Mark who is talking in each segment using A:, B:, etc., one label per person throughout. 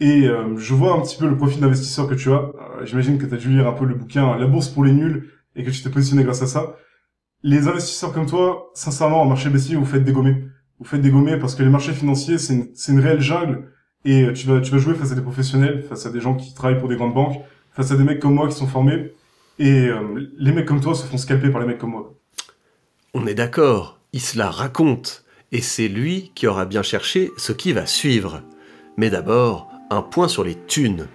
A: Et je vois un petit peu le profil d'investisseur que tu as. J'imagine que tu as dû lire un peu le bouquin La bourse pour les nuls et que tu t'es positionné grâce à ça. Les investisseurs comme toi, sincèrement, en marché baissier, vous faites dégommer. Vous faites dégommer parce que les marchés financiers, c'est une réelle jungle. Et tu vas jouer face à des professionnels, face à des gens qui travaillent pour des grandes banques, face à des mecs comme moi qui sont formés. Et les mecs comme toi se font scalper par les mecs comme moi.
B: On est d'accord, il se la raconte, et c'est lui qui aura bien cherché ce qui va suivre. Mais d'abord, un point sur les thunes.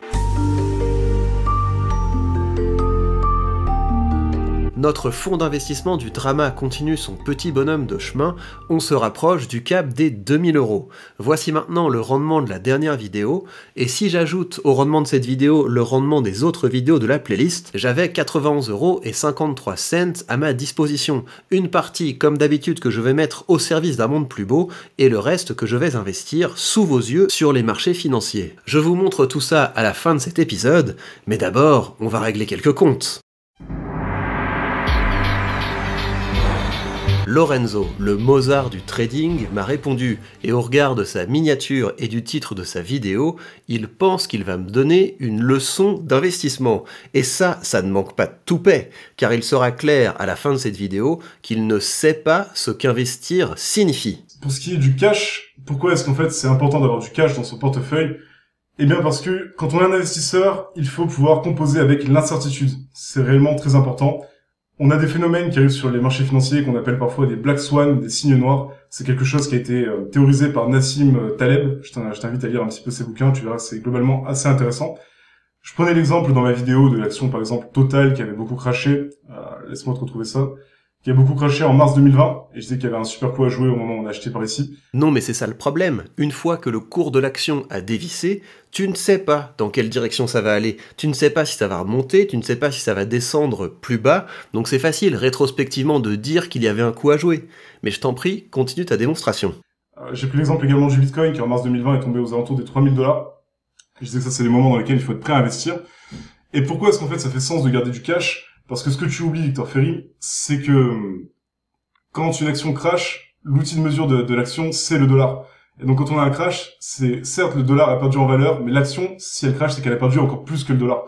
B: Notre fonds d'investissement du drama continue son petit bonhomme de chemin, on se rapproche du cap des 2000 €. Voici maintenant le rendement de la dernière vidéo, et si j'ajoute au rendement de cette vidéo le rendement des autres vidéos de la playlist, j'avais 91,53 € à ma disposition. Une partie, comme d'habitude, que je vais mettre au service d'un monde plus beau, et le reste que je vais investir sous vos yeux sur les marchés financiers. Je vous montre tout ça à la fin de cet épisode, mais d'abord, on va régler quelques comptes. Lorenzo, le Mozart du trading, m'a répondu, et au regard de sa miniature et du titre de sa vidéo, il pense qu'il va me donner une leçon d'investissement. Et ça ne manque pas de toupet, car il sera clair à la fin de cette vidéo qu'il ne sait pas ce qu'investir signifie.
A: Pour ce qui est du cash, pourquoi est-ce qu'en fait c'est important d'avoir du cash dans son portefeuille? Eh bien parce que quand on est un investisseur, il faut pouvoir composer avec l'incertitude. C'est réellement très important. On a des phénomènes qui arrivent sur les marchés financiers qu'on appelle parfois des black swans, des signes noirs. C'est quelque chose qui a été théorisé par Nassim Taleb. Je t'invite à lire un petit peu ses bouquins, tu verras, c'est globalement assez intéressant. Je prenais l'exemple dans ma vidéo de l'action, par exemple, Total, qui avait beaucoup craché. Laisse-moi te retrouver ça. Qui a beaucoup craché en mars 2020, et je disais qu'il y avait un super coup à jouer au moment où on a acheté par ici.
B: Non, mais c'est ça le problème. Une fois que le cours de l'action a dévissé, tu ne sais pas dans quelle direction ça va aller. Tu ne sais pas si ça va remonter, tu ne sais pas si ça va descendre plus bas, donc c'est facile rétrospectivement de dire qu'il y avait un coup à jouer. Mais je t'en prie, continue ta démonstration.
A: J'ai pris l'exemple également du Bitcoin, qui en mars 2020 est tombé aux alentours des 3000 $. Je disais que ça, c'est les moments dans lesquels il faut être prêt à investir. Et pourquoi est-ce qu'en fait ça fait sens de garder du cash? Parce que ce que tu oublies, Victor Ferry, c'est que quand une action crash, l'outil de mesure de l'action, c'est le dollar. Et donc quand on a un crash, c'est certes le dollar a perdu en valeur, mais l'action, si elle crash, c'est qu'elle a perdu encore plus que le dollar.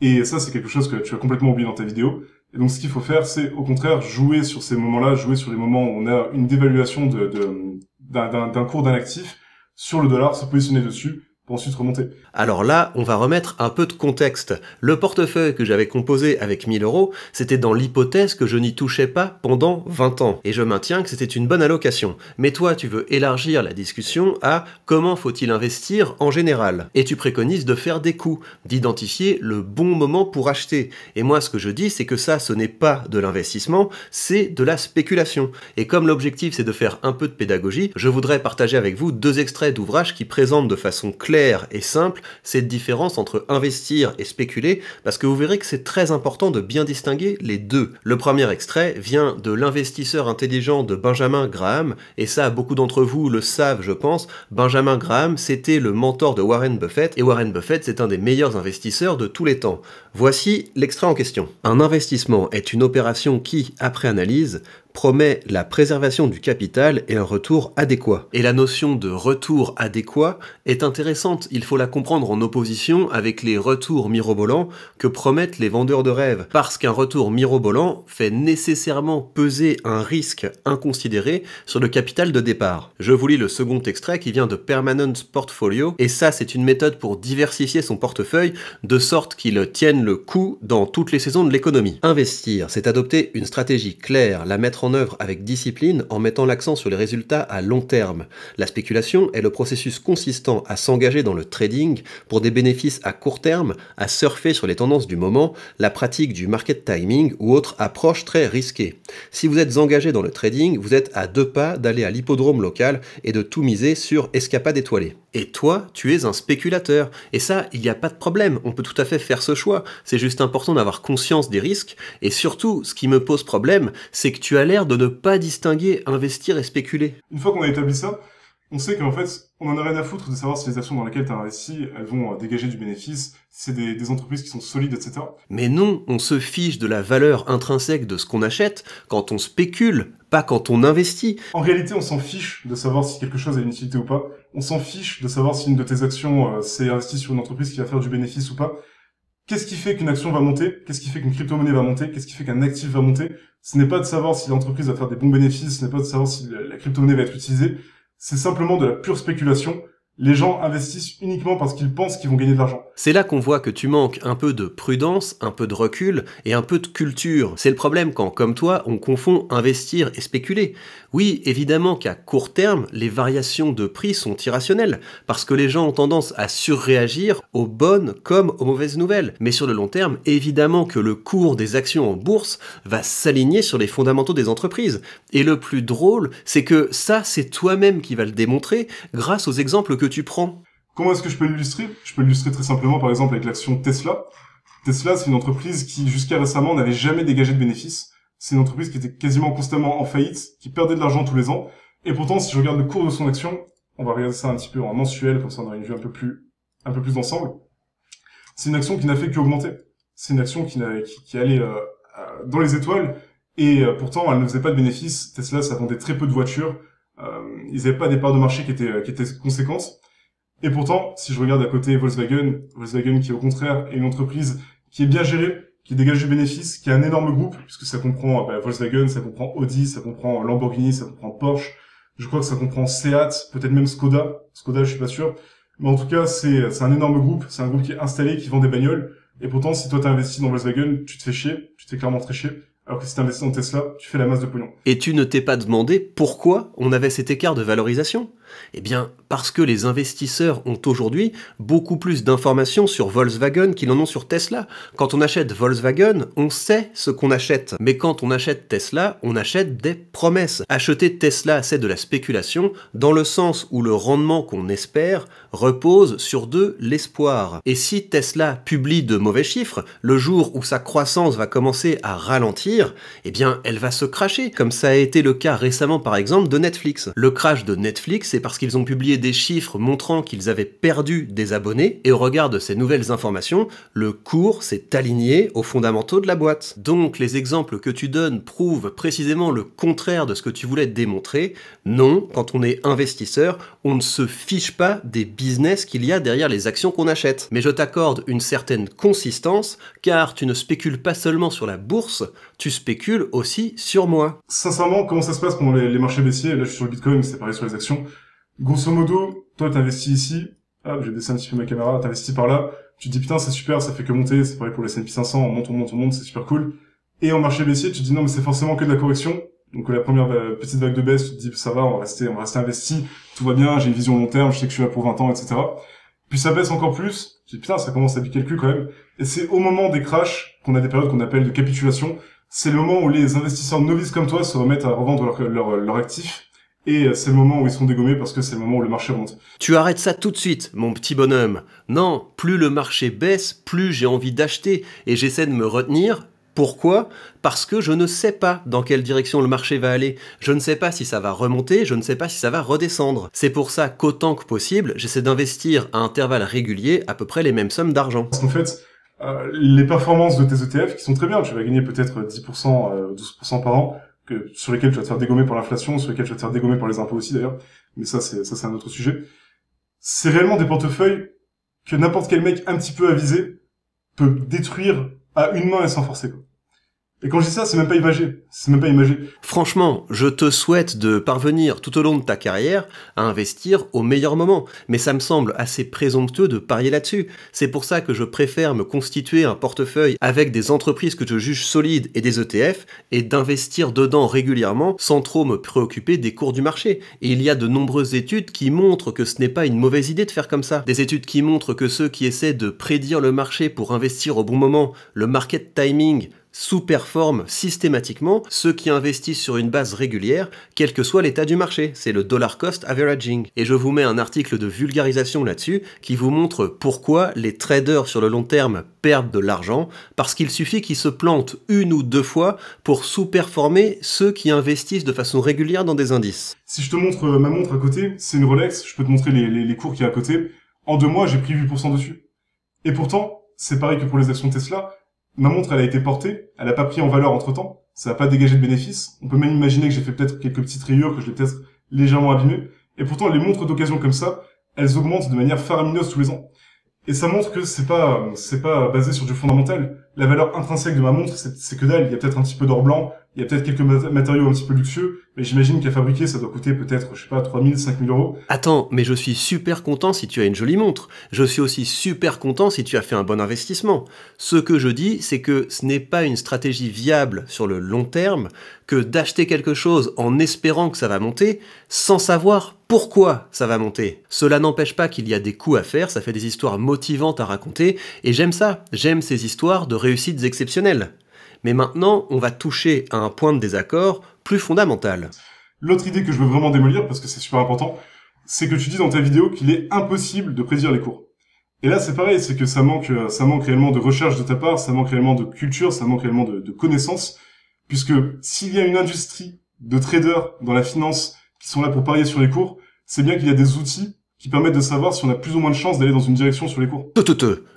A: Et ça, c'est quelque chose que tu as complètement oublié dans ta vidéo. Et donc ce qu'il faut faire, c'est au contraire jouer sur ces moments-là, jouer sur les moments où on a une dévaluation d'un cours d'un actif sur le dollar, se positionner dessus, pour ensuite remonter.
B: Alors là, on va remettre un peu de contexte. Le portefeuille que j'avais composé avec 1000 €, c'était dans l'hypothèse que je n'y touchais pas pendant 20 ans. Et je maintiens que c'était une bonne allocation. Mais toi, tu veux élargir la discussion à comment faut-il investir en général. Et tu préconises de faire des coups, d'identifier le bon moment pour acheter. Et moi, ce que je dis, c'est que ça, ce n'est pas de l'investissement, c'est de la spéculation. Et comme l'objectif, c'est de faire un peu de pédagogie, je voudrais partager avec vous 2 extraits d'ouvrages qui présentent de façon claire et simple cette différence entre investir et spéculer, parce que vous verrez que c'est très important de bien distinguer les deux. Le premier extrait vient de L'investisseur intelligent de Benjamin Graham, et ça beaucoup d'entre vous le savent je pense. Benjamin Graham, c'était le mentor de Warren Buffett, et Warren Buffett c'est un des meilleurs investisseurs de tous les temps. Voici l'extrait en question. Un investissement est une opération qui, après analyse, promet la préservation du capital et un retour adéquat. Et la notion de retour adéquat est intéressante, il faut la comprendre en opposition avec les retours mirobolants que promettent les vendeurs de rêves. Parce qu'un retour mirobolant fait nécessairement peser un risque inconsidéré sur le capital de départ. Je vous lis le second extrait qui vient de Permanent Portfolio, et ça c'est une méthode pour diversifier son portefeuille de sorte qu'il tienne le coup dans toutes les saisons de l'économie. Investir, c'est adopter une stratégie claire, la mettre en œuvre avec discipline en mettant l'accent sur les résultats à long terme. La spéculation est le processus consistant à s'engager dans le trading pour des bénéfices à court terme, à surfer sur les tendances du moment, la pratique du market timing ou autre approche très risquée. Si vous êtes engagé dans le trading, vous êtes à 2 pas d'aller à l'hippodrome local et de tout miser sur escapade étoilée. Et toi, tu es un spéculateur. Et ça, il n'y a pas de problème, on peut tout à fait faire ce choix. C'est juste important d'avoir conscience des risques. Et surtout, ce qui me pose problème, c'est que tu as l'air de ne pas distinguer investir et spéculer.
A: Une fois qu'on a établi ça, On sait qu'en fait, on en a rien à foutre de savoir si les actions dans lesquelles tu as investi, elles vont dégager du bénéfice, si c'est des entreprises qui sont solides, etc.
B: Mais non, on se fiche de la valeur intrinsèque de ce qu'on achète quand on spécule, pas quand on investit.
A: En réalité, on s'en fiche de savoir si quelque chose a une utilité ou pas. On s'en fiche de savoir si une de tes actions s'est investie sur une entreprise qui va faire du bénéfice ou pas. Qu'est-ce qui fait qu'une action va monter? Qu'est-ce qui fait qu'une crypto-monnaie va monter? Qu'est-ce qui fait qu'un actif va monter? Ce n'est pas de savoir si l'entreprise va faire des bons bénéfices, ce n'est pas de savoir si la crypto-monnaie va être utilisée. C'est simplement de la pure spéculation. Les gens investissent uniquement parce qu'ils pensent qu'ils vont gagner de l'argent.
B: C'est là qu'on voit que tu manques un peu de prudence, un peu de recul et un peu de culture. C'est le problème quand, comme toi, on confond investir et spéculer. Oui, évidemment qu'à court terme, les variations de prix sont irrationnelles, parce que les gens ont tendance à surréagir aux bonnes comme aux mauvaises nouvelles. Mais sur le long terme, évidemment que le cours des actions en bourse va s'aligner sur les fondamentaux des entreprises. Et le plus drôle, c'est que ça, c'est toi-même qui va le démontrer grâce aux exemples que tu prends.
A: Comment est-ce que je peux l'illustrer? Je peux l'illustrer très simplement, par exemple, avec l'action Tesla. Tesla, c'est une entreprise qui, jusqu'à récemment, n'avait jamais dégagé de bénéfices. C'est une entreprise qui était quasiment constamment en faillite, qui perdait de l'argent tous les ans. Et pourtant, si je regarde le cours de son action, on va regarder ça un petit peu en mensuel, comme ça on aura une vue un peu plus d'ensemble. C'est une action qui n'a fait qu'augmenter. C'est une action qui allait dans les étoiles, et pourtant, elle ne faisait pas de bénéfices. Tesla, ça vendait très peu de voitures. Ils n'avaient pas des parts de marché qui étaient conséquentes. Et pourtant, si je regarde à côté Volkswagen qui au contraire est une entreprise qui est bien gérée, qui dégage du bénéfice, qui a un énorme groupe, puisque ça comprend Volkswagen, ça comprend Audi, ça comprend Lamborghini, ça comprend Porsche, je crois que ça comprend Seat, peut-être même Skoda, je suis pas sûr, mais en tout cas c'est un énorme groupe, c'est un groupe qui est installé, qui vend des bagnoles, et pourtant si toi t'as investi dans Volkswagen, tu te fais chier, tu t'es clairement très chier, alors que si t'as investi dans Tesla, tu fais la masse de pognon.
B: Et tu ne t'es pas demandé pourquoi on avait cet écart de valorisation ? Eh bien, parce que les investisseurs ont aujourd'hui beaucoup plus d'informations sur Volkswagen qu'ils en ont sur Tesla. Quand on achète Volkswagen, on sait ce qu'on achète. Mais quand on achète Tesla, on achète des promesses. Acheter Tesla, c'est de la spéculation, dans le sens où le rendement qu'on espère repose sur de l'espoir. Et si Tesla publie de mauvais chiffres, le jour où sa croissance va commencer à ralentir, eh bien, elle va se crasher, comme ça a été le cas récemment par exemple de Netflix. Le crash de Netflix, c'est parce qu'ils ont publié des chiffres montrant qu'ils avaient perdu des abonnés, et au regard de ces nouvelles informations, le cours s'est aligné aux fondamentaux de la boîte. Donc les exemples que tu donnes prouvent précisément le contraire de ce que tu voulais démontrer. Non, quand on est investisseur, on ne se fiche pas des business qu'il y a derrière les actions qu'on achète. Mais je t'accorde une certaine consistance, car tu ne spécules pas seulement sur la bourse, tu spécules aussi sur moi.
A: Sincèrement, comment ça se passe pendant les marchés baissiers? Là, je suis sur le Bitcoin, mais c'est pareil sur les actions. Grosso modo, toi, t'investis ici. Ah, j'ai baissé un petit peu ma caméra. T'investis par là. Tu te dis, putain, c'est super, ça fait que monter. C'est pareil pour le S&P 500. On monte, c'est super cool. Et en marché baissier, tu te dis, non, mais c'est forcément que de la correction. Donc, la première petite vague de baisse, tu te dis, ça va, on va rester investi. Tout va bien, j'ai une vision long terme, je sais que je suis là pour 20 ans, etc. Puis ça baisse encore plus. Tu te dis, putain, ça commence à piquer le cul quand même. Et c'est au moment des crashs qu'on a des périodes qu'on appelle de capitulation. C'est le moment où les investisseurs novices comme toi se remettent à revendre leurs actifs. Et c'est le moment où ils sont dégommés parce que c'est le moment où le marché remonte.
B: Tu arrêtes ça tout de suite, mon petit bonhomme. Non, plus le marché baisse, plus j'ai envie d'acheter et j'essaie de me retenir. Pourquoi ? Parce que je ne sais pas dans quelle direction le marché va aller. Je ne sais pas si ça va remonter, je ne sais pas si ça va redescendre. C'est pour ça qu'autant que possible, j'essaie d'investir à intervalles réguliers à peu près les mêmes sommes d'argent.
A: Parce qu'en fait, les performances de tes ETF qui sont très bien, tu vas gagner peut-être 10%, 12% par an, sur lesquels tu vas te faire dégommer par l'inflation, sur lesquels tu vas te faire dégommer par les impôts aussi d'ailleurs, mais ça c'est un autre sujet. C'est réellement des portefeuilles que n'importe quel mec un petit peu avisé peut détruire à une main et sans forcer, quoi. Et quand je dis ça, c'est même pas imagé.
B: Franchement, je te souhaite de parvenir tout au long de ta carrière à investir au meilleur moment, mais ça me semble assez présomptueux de parier là-dessus. C'est pour ça que je préfère me constituer un portefeuille avec des entreprises que je juge solides et des ETF, et d'investir dedans régulièrement sans trop me préoccuper des cours du marché. Et il y a de nombreuses études qui montrent que ce n'est pas une mauvaise idée de faire comme ça. Des études qui montrent que ceux qui essaient de prédire le marché pour investir au bon moment, le market timing, sous-performent systématiquement ceux qui investissent sur une base régulière, quel que soit l'état du marché. C'est le dollar cost averaging. Et je vous mets un article de vulgarisation là-dessus qui vous montre pourquoi les traders sur le long terme perdent de l'argent, parce qu'il suffit qu'ils se plantent 1 ou 2 fois pour sous-performer ceux qui investissent de façon régulière dans des indices.
A: Si je te montre ma montre à côté, c'est une Rolex, je peux te montrer les cours qu'il y a à côté. En 2 mois, j'ai pris 8% dessus. Et pourtant, c'est pareil que pour les actions Tesla, ma montre, elle a été portée, elle a pas pris en valeur entre-temps, ça n'a pas dégagé de bénéfices. On peut même imaginer que j'ai fait peut-être quelques petites rayures, que je l'ai peut-être légèrement abîmée. Et pourtant, les montres d'occasion comme ça, elles augmentent de manière faramineuse tous les ans. Et ça montre que c'est pas basé sur du fondamental. La valeur intrinsèque de ma montre, c'est que dalle. Il y a peut-être un petit peu d'or blanc, il y a peut-être quelques matériaux un petit peu luxueux, mais j'imagine qu'à fabriquer, ça doit coûter peut-être, je sais pas, 3 000, 5 000 euros.
B: Attends, mais je suis super content si tu as une jolie montre. Je suis aussi super content si tu as fait un bon investissement. Ce que je dis, c'est que ce n'est pas une stratégie viable sur le long terme que d'acheter quelque chose en espérant que ça va monter, sans savoir pourquoi ça va monter. Cela n'empêche pas qu'il y a des coups à faire, ça fait des histoires motivantes à raconter, et j'aime ça. J'aime ces histoires de réussites exceptionnelles. Mais maintenant, on va toucher à un point de désaccord plus fondamental.
A: L'autre idée que je veux vraiment démolir, parce que c'est super important, c'est que tu dis dans ta vidéo qu'il est impossible de prédire les cours. Et là, c'est pareil, c'est que ça manque réellement de recherche de ta part, ça manque réellement de culture, ça manque réellement de connaissances, puisque s'il y a une industrie de traders dans la finance qui sont là pour parier sur les cours, c'est bien qu'il y a des outils qui permettent de savoir si on a plus ou moins de chances d'aller dans une direction sur les cours.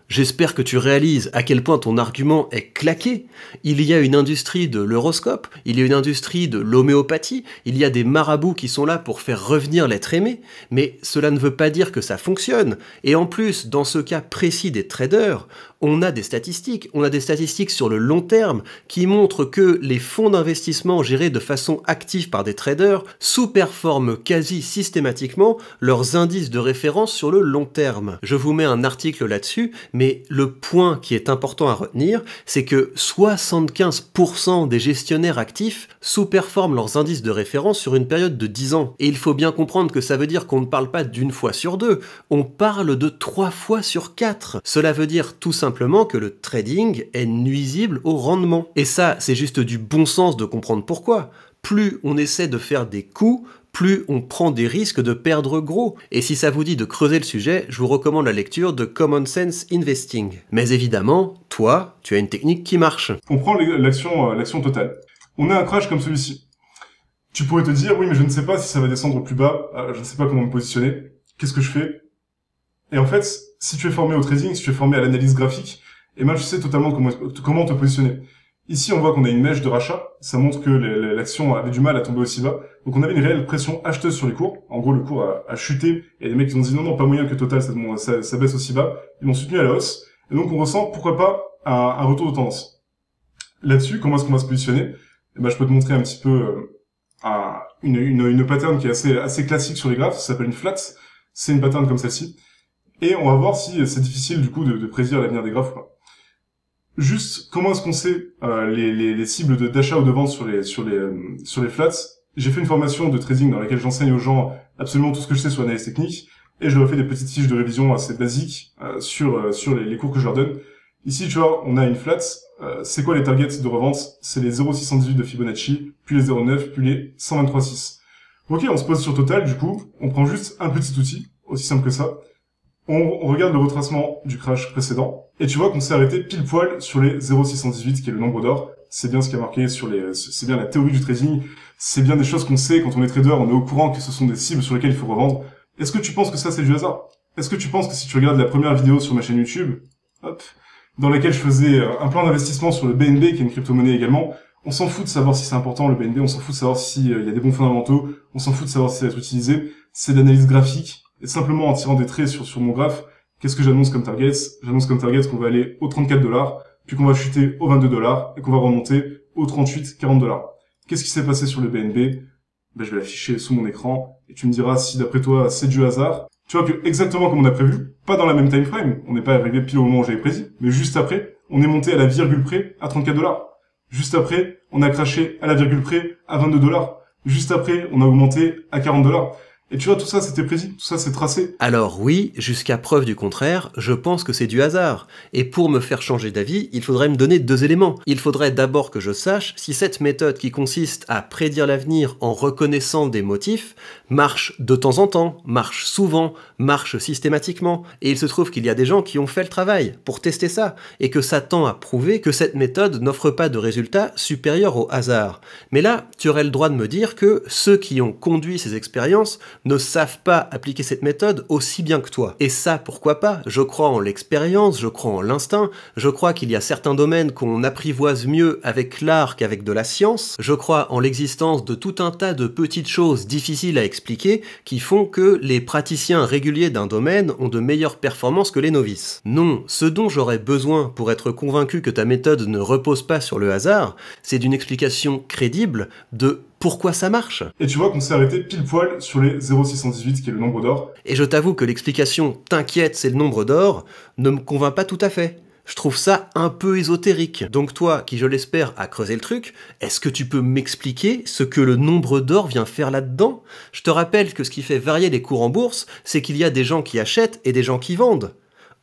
B: J'espère que tu réalises à quel point ton argument est claqué. Il y a une industrie de l'horoscope, il y a une industrie de l'homéopathie, il y a des marabouts qui sont là pour faire revenir l'être aimé, mais cela ne veut pas dire que ça fonctionne. Et en plus, dans ce cas précis des traders, on a des statistiques sur le long terme qui montrent que les fonds d'investissement gérés de façon active par des traders sous-performent quasi systématiquement leurs indices de référence sur le long terme. Je vous mets un article là-dessus, mais le point qui est important à retenir, c'est que 75% des gestionnaires actifs sous-performent leurs indices de référence sur une période de 10 ans. Et il faut bien comprendre que ça veut dire qu'on ne parle pas d'1 fois sur 2, on parle de 3 fois sur 4. Cela veut dire tout simplement que le trading est nuisible au rendement. Et ça, c'est juste du bon sens de comprendre pourquoi. Plus on essaie de faire des coups, plus on prend des risques de perdre gros. Et si ça vous dit de creuser le sujet, je vous recommande la lecture de Common Sense Investing. Mais évidemment, toi, tu as une technique qui marche.
A: On prend l'action totale. On a un crash comme celui-ci. Tu pourrais te dire, oui, mais je ne sais pas si ça va descendre plus bas, je ne sais pas comment me positionner, qu'est-ce que je fais? Et en fait, si tu es formé au trading, si tu es formé à l'analyse graphique, eh ben, tu sais totalement comment te positionner. Ici, on voit qu'on a une mèche de rachat. Ça montre que l'action avait du mal à tomber aussi bas. Donc, on avait une réelle pression acheteuse sur les cours. En gros, le cours a chuté. Et les mecs, ils ont dit non, pas moyen que Total, ça baisse aussi bas. Ils l'ont soutenu à la hausse. Et donc, on ressent, pourquoi pas, un retour de tendance. Là-dessus, comment est-ce qu'on va se positionner? Eh ben, je peux te montrer un petit peu, une pattern qui est assez classique sur les graphes. Ça s'appelle une flat. C'est une pattern comme celle-ci. Et on va voir si c'est difficile, du coup, de prédire l'avenir des graphes ou pas. Juste, comment est-ce qu'on sait les cibles d'achat ou de vente sur les flats? J'ai fait une formation de trading dans laquelle j'enseigne aux gens absolument tout ce que je sais sur l'analyse technique, et je leur ai fait des petites fiches de révision assez basiques sur les cours que je leur donne. Ici, tu vois, on a une flat. C'est quoi les targets de revente? C'est les 0,618 de Fibonacci, puis les 0,9, puis les 123,6. Ok, on se pose sur Total, du coup, on prend juste un petit outil, aussi simple que ça. On regarde le retracement du crash précédent, et tu vois qu'on s'est arrêté pile poil sur les 0,618, qui est le nombre d'or. C'est bien ce qui a marqué c'est bien la théorie du trading, c'est bien des choses qu'on sait quand on est trader, on est au courant que ce sont des cibles sur lesquelles il faut revendre. Est-ce que tu penses que ça c'est du hasard? Est-ce que tu penses que si tu regardes la première vidéo sur ma chaîne YouTube, dans laquelle je faisais un plan d'investissement sur le BNB, qui est une crypto-monnaie également, on s'en fout de savoir si c'est important le BNB, on s'en fout de savoir s'il y a des bons fondamentaux, on s'en fout de savoir si ça va être utilisé, c'est de l'analyse graphique. Et simplement en tirant des traits sur mon graphe, qu'est-ce que j'annonce comme target? J'annonce comme target qu'on va aller aux 34 $, puis qu'on va chuter aux 22 $, et qu'on va remonter aux 38, 40 $. Qu'est-ce qui s'est passé sur le BNB? Ben, je vais l'afficher sous mon écran, et tu me diras si d'après toi c'est du hasard. Tu vois que exactement comme on a prévu, pas dans la même time frame, on n'est pas arrivé pile au moment où j'avais prédit, mais juste après, on est monté à la virgule près à 34 $. Juste après, on a crashé à la virgule près à 22 $. Juste après, on a augmenté à 40 $. Et tu vois, tout ça, c'était prédit, tout ça, c'est tracé.
B: Alors oui, jusqu'à preuve du contraire, je pense que c'est du hasard. Et pour me faire changer d'avis, il faudrait me donner 2 éléments. Il faudrait d'abord que je sache si cette méthode qui consiste à prédire l'avenir en reconnaissant des motifs marche de temps en temps, marche souvent, marche systématiquement. Et il se trouve qu'il y a des gens qui ont fait le travail pour tester ça, et que ça tend à prouver que cette méthode n'offre pas de résultats supérieurs au hasard. Mais là, tu aurais le droit de me dire que ceux qui ont conduit ces expériences ne savent pas appliquer cette méthode aussi bien que toi. Et ça, pourquoi pas? Je crois en l'expérience, je crois en l'instinct, je crois qu'il y a certains domaines qu'on apprivoise mieux avec l'art qu'avec de la science, je crois en l'existence de tout un tas de petites choses difficiles à expliquer qui font que les praticiens réguliers d'un domaine ont de meilleures performances que les novices. Non, ce dont j'aurais besoin pour être convaincu que ta méthode ne repose pas sur le hasard, c'est d'une explication crédible de pourquoi ça marche.
A: Et tu vois qu'on s'est arrêté pile poil sur les 0,618, qui est le nombre d'or.
B: Et je t'avoue que l'explication « t'inquiète, c'est le nombre d'or » ne me convainc pas tout à fait. Je trouve ça un peu ésotérique. Donc toi, qui je l'espère a creusé le truc, est-ce que tu peux m'expliquer ce que le nombre d'or vient faire là-dedans? Je te rappelle que ce qui fait varier les cours en bourse, c'est qu'il y a des gens qui achètent et des gens qui vendent.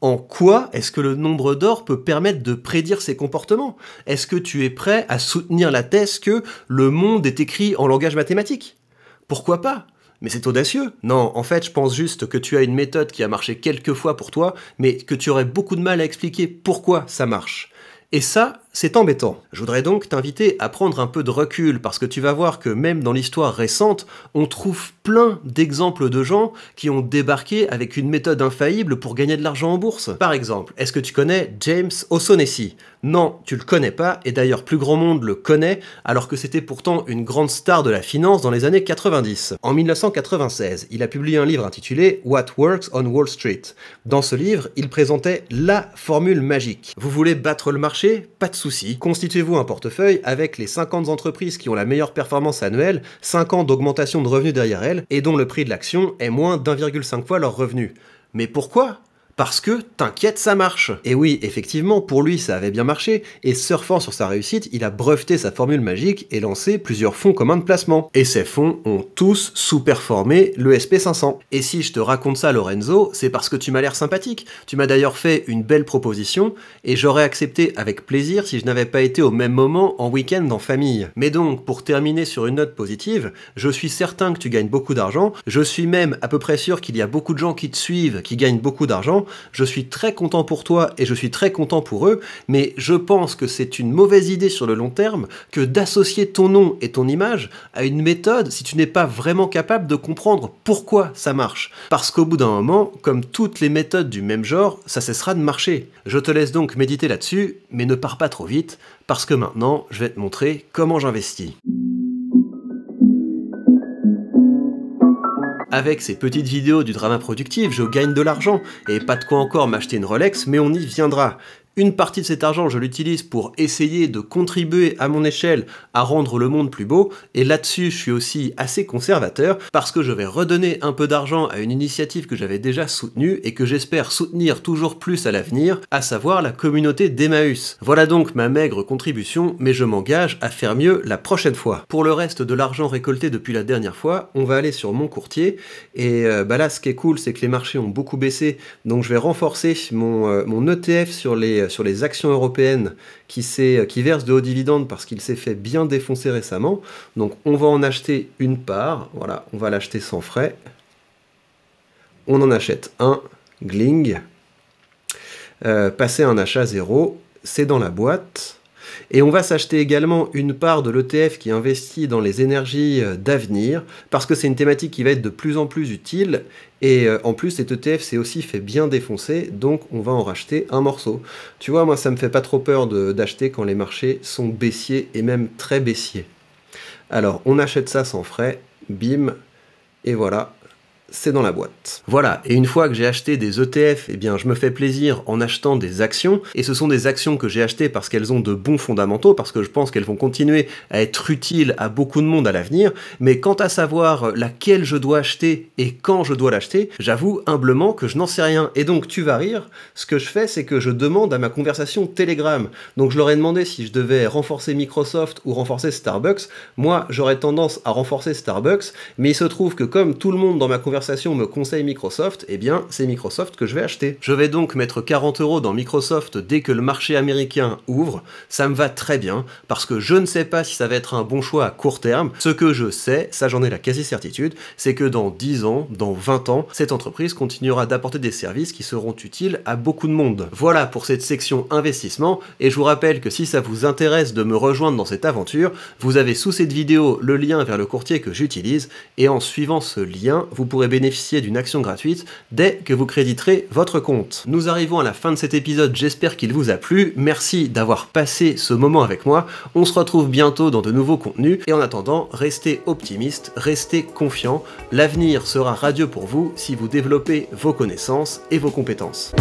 B: En quoi est-ce que le nombre d'or peut permettre de prédire ces comportements? Est-ce que tu es prêt à soutenir la thèse que le monde est écrit en langage mathématique? Pourquoi pas? Mais c'est audacieux. Non, en fait, je pense juste que tu as une méthode qui a marché quelques fois pour toi, mais que tu aurais beaucoup de mal à expliquer pourquoi ça marche. Et ça, c'est embêtant. Je voudrais donc t'inviter à prendre un peu de recul, parce que tu vas voir que même dans l'histoire récente, on trouve plein d'exemples de gens qui ont débarqué avec une méthode infaillible pour gagner de l'argent en bourse. Par exemple, est-ce que tu connais James O'Shaughnessy? Non, tu le connais pas, et d'ailleurs plus grand monde le connaît, alors que c'était pourtant une grande star de la finance dans les années 90. En 1996, il a publié un livre intitulé What Works on Wall Street. Dans ce livre, il présentait la formule magique. Vous voulez battre le marché? Pas de souci. Constituez-vous un portefeuille avec les 50 entreprises qui ont la meilleure performance annuelle, 5 ans d'augmentation de revenus derrière elles, et dont le prix de l'action est moins d'1,5 fois leur revenu. Mais pourquoi ? Parce que, t'inquiète, ça marche. Et oui, effectivement, pour lui, ça avait bien marché, et surfant sur sa réussite, il a breveté sa formule magique et lancé plusieurs fonds communs de placement. Et ces fonds ont tous sous-performé le SP500. Et si je te raconte ça, Lorenzo, c'est parce que tu m'as l'air sympathique. Tu m'as d'ailleurs fait une belle proposition, et j'aurais accepté avec plaisir si je n'avais pas été au même moment en week-end en famille. Mais donc, pour terminer sur une note positive, je suis certain que tu gagnes beaucoup d'argent, je suis même à peu près sûr qu'il y a beaucoup de gens qui te suivent, qui gagnent beaucoup d'argent. Je suis très content pour toi et je suis très content pour eux, mais je pense que c'est une mauvaise idée sur le long terme que d'associer ton nom et ton image à une méthode si tu n'es pas vraiment capable de comprendre pourquoi ça marche. Parce qu'au bout d'un moment, comme toutes les méthodes du même genre, ça cessera de marcher. Je te laisse donc méditer là-dessus, mais ne pars pas trop vite, parce que maintenant, je vais te montrer comment j'investis. Avec ces petites vidéos du drama productif, je gagne de l'argent, et pas de quoi encore m'acheter une Rolex, mais on y viendra. Une partie de cet argent, je l'utilise pour essayer de contribuer à mon échelle à rendre le monde plus beau, et là-dessus, je suis aussi assez conservateur, parce que je vais redonner un peu d'argent à une initiative que j'avais déjà soutenue, et que j'espère soutenir toujours plus à l'avenir, à savoir la communauté d'Emmaüs. Voilà donc ma maigre contribution, mais je m'engage à faire mieux la prochaine fois. Pour le reste de l'argent récolté depuis la dernière fois, on va aller sur mon courtier, et là, ce qui est cool, c'est que les marchés ont beaucoup baissé, donc je vais renforcer mon ETF sur les actions européennes qui versent de hauts dividendes parce qu'il s'est fait bien défoncer récemment. Donc on va en acheter une part, voilà, on va l'acheter sans frais. On en achète un, gling. Passer un achat 0, c'est dans la boîte. Et on va s'acheter également une part de l'ETF qui investit dans les énergies d'avenir, parce que c'est une thématique qui va être de plus en plus utile, et en plus cet ETF s'est aussi fait bien défoncer, donc on va en racheter un morceau. Tu vois, moi ça me fait pas trop peur d'acheter quand les marchés sont baissiers,, et même très baissiers. Alors on achète ça sans frais, bim, et voilà, on va l'acheter sans frais. On en achète un, gling. Passer un achat 0, c'est dans la boîte. Et on va s'acheter également une part de l'ETF qui investit dans les énergies d'avenir, parce que c'est une thématique qui va être de plus en plus utile, et en plus cet ETF s'est aussi fait bien défoncer, donc on va en racheter un morceau. Tu vois, moi ça me fait pas trop peur d'acheter quand les marchés sont baissiers, et même très baissiers. Alors on achète ça sans frais, bim, et voilà, c'est dans la boîte. Voilà, et une fois que j'ai acheté des ETF, eh bien je me fais plaisir en achetant des actions, et ce sont des actions que j'ai achetées parce qu'elles ont de bons fondamentaux, parce que je pense qu'elles vont continuer à être utiles à beaucoup de monde à l'avenir, mais quant à savoir laquelle je dois acheter et quand je dois l'acheter, j'avoue humblement que je n'en sais rien. Et donc tu vas rire, ce que je fais c'est que je demande à ma conversation Telegram. Donc je leur ai demandé si je devais renforcer Microsoft ou renforcer Starbucks. Moi j'aurais tendance à renforcer Starbucks, mais il se trouve que comme tout le monde dans ma conversation me conseille Microsoft, eh bien c'est Microsoft que je vais acheter. Je vais donc mettre 40 € dans Microsoft dès que le marché américain ouvre. Ça me va très bien, parce que je ne sais pas si ça va être un bon choix à court terme. Ce que je sais, ça j'en ai la quasi-certitude, c'est que dans 10 ans, dans 20 ans, cette entreprise continuera d'apporter des services qui seront utiles à beaucoup de monde. Voilà pour cette section investissement, et je vous rappelle que si ça vous intéresse de me rejoindre dans cette aventure, vous avez sous cette vidéo le lien vers le courtier que j'utilise, et en suivant ce lien, vous pourrez bénéficier d'une action gratuite dès que vous créditerez votre compte. Nous arrivons à la fin de cet épisode, j'espère qu'il vous a plu. Merci d'avoir passé ce moment avec moi. On se retrouve bientôt dans de nouveaux contenus, et en attendant, restez optimiste, restez confiant. L'avenir sera radieux pour vous si vous développez vos connaissances et vos compétences.